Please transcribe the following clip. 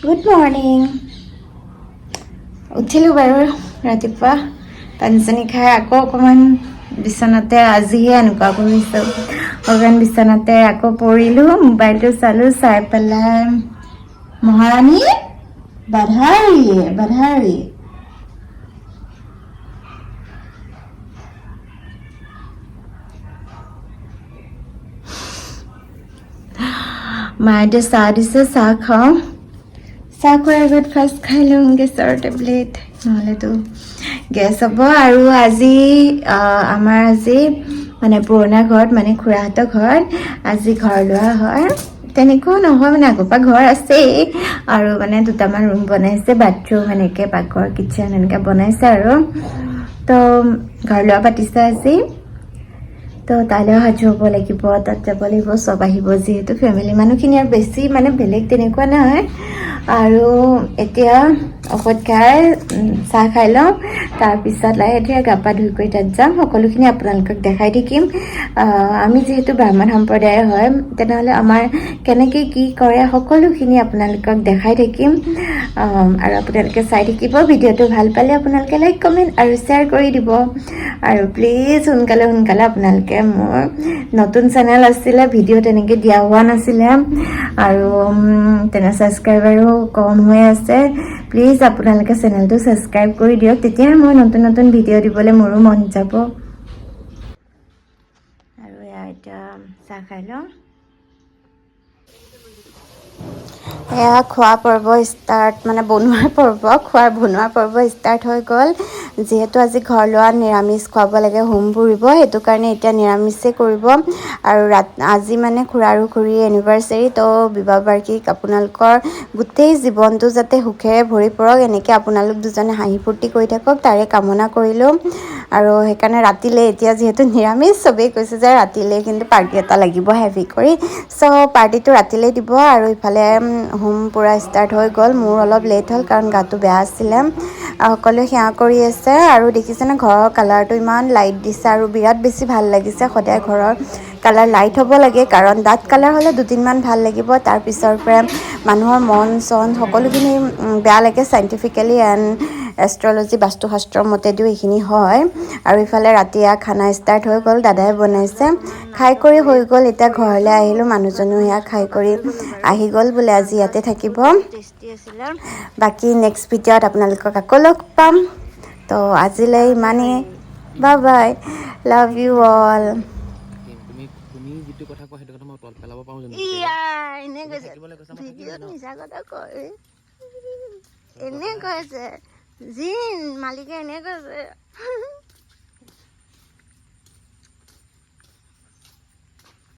good morning উঠিলোঁ বাৰু ৰাতিপুৱা পানী চানী খাই আকৌ অকণমান বিচনাতে আজিহে এনেকুৱা কৰিছোঁ অকণমান বিচনাতে আকৌ পৰিলোঁ মোবাইলটো চালোঁ চাই পেলাই মহাৰাণী বাধাৰী মায়ে এতিয়া চাহ দিছে চাহ খাওঁ চাহ খোৱাৰ আগত ফাৰ্ষ্ট খাই লওঁ গেছৰ টেবলেট নহ'লেতো গেছ হ'ব আৰু আজি আমাৰ মানে পুৰণা ঘৰত মানে খুৰাহঁতৰ ঘৰত আজি ঘৰ লোৱা হয় তেনেকুৱাও নহয় মানে আগৰ পৰা ঘৰ আছেই আৰু মানে দুটামান ৰুম বনাইছে বাথৰুম এনেকৈ পাকঘৰ কিটচেন এনেকৈ বনাইছে আৰু তো ঘৰ লোৱা পাতিছে আজি তো তালৈ সাজু হ'ব লাগিব তাত যাব লাগিব চব আহিব যিহেতু ফেমিলি মানুহখিনি আৰু বেছি মানে বেলেগ তেনেকুৱা নহয় আৰু এতিয়া ঔষধ খাই চাহ খাই লওঁ তাৰপিছত লাহে ধীৰে গা পা ধুই কৰি তাত যাম সকলোখিনি আপোনালোকক দেখাই থাকিম আমি যিহেতু ব্ৰাহ্মণ সম্প্ৰদায়ৰ হয় তেনেহ'লে আমাৰ কেনেকৈ কি কৰে সকলোখিনি আপোনালোকক দেখাই থাকিম আৰু আপোনালোকে চাই থাকিব ভিডিঅ'টো ভাল পালে আপোনালোকে লাইক কমেণ্ট আৰু শ্বেয়াৰ কৰি দিব আৰু প্লিজ সোনকালে আপোনালোকে মোৰ নতুন চেনেল আছিলে ভিডিঅ' তেনেকৈ দিয়া হোৱা নাছিলে আৰু ছাবস্ক্ৰাইবাৰো কম হৈ আছে প্লিজ আপোনালোকে চেনেলটো ছাবস্ক্ৰাইব কৰি দিয়ক তেতিয়াহে মই নতুন ভিডিঅ' দিবলৈ মোৰো মন যাব আৰু এতিয়া চাহ খাই লওঁ এয়া খোৱা পৰ্ব ষ্টাৰ্ট মানে বনোৱাৰ পৰ্ব ষ্টাৰ্ট হৈ গ'ল যিহেতু আজি ঘৰ লোৱা নিৰামিষ খুৱাব লাগে হোম পুৰিব সেইটো কাৰণে এতিয়া নিৰামিষেই কৰিব আৰু আজি মানে খুৰা আৰু খুৰীৰ এনিভাৰ্চেৰী তো বিবাহ বাৰ্ষিক আপোনালোকৰ গোটেই জীৱনটো যাতে সুখেৰে ভৰি পৰক এনেকৈ আপোনালোক দুজনে হাঁহি ফূৰ্তি কৰি থাকক তাৰে কামনা কৰিলোঁ আৰু সেইকাৰণে ৰাতিলৈ এতিয়া যিহেতু নিৰামিষ চবেই কৈছে যে ৰাতিলৈ কিন্তু পাৰ্টি এটা লাগিব হেভি কৰি চ' পাৰ্টিটো ৰাতিলৈ দিব আৰু ইফালে হোম পূৰা ষ্টাৰ্ট হৈ গ'ল মোৰ অলপ লেট হ'ল কাৰণ গাটো বেয়া আছিলে সকলোৱে সেৱা কৰি আছে আৰু দেখিছেনে ঘৰৰ কালাৰটো ইমান লাইট দিছে আৰু বিৰাট বেছি ভাল লাগিছে সদায় ঘৰৰ কালাৰ লাইট হ'ব লাগে কাৰণ ডাঠ কালাৰ হ'লে দুদিনমান ভাল লাগিব তাৰপিছৰ পৰা মানুহৰ মন চন সকলোখিনি বেয়া লাগে চাইণ্টিফিকেলি এণ্ড এষ্ট্ৰলজি বাস্তুশাস্ত্ৰৰ মতেদিও এইখিনি হয় আৰু ইফালে ৰাতি খানা ষ্টাৰ্ট হৈ গ'ল দাদাই বনাইছে খাই কৰি হৈ গ'ল এতিয়া ঘৰলৈ আহিলোঁ মানুহজনেও সেয়া খাই কৰি আহি গ'ল বোলে আজি ইয়াতে থাকিব বাকী নেক্সট ভিডিঅ'ত আপোনালোকক আকৌ লগ পাম তো আজিলৈ ইমানেই বাই লাভ ইউ অল তুমি যিটো কথা কোৱা সেইটো কথা মই তল পেলাব পাৰোঁ জানো এনে কৈছে ভিডিঅ'ত মিছা কথা কয় এনে কৈছে যি মালিকে এনে কৈছে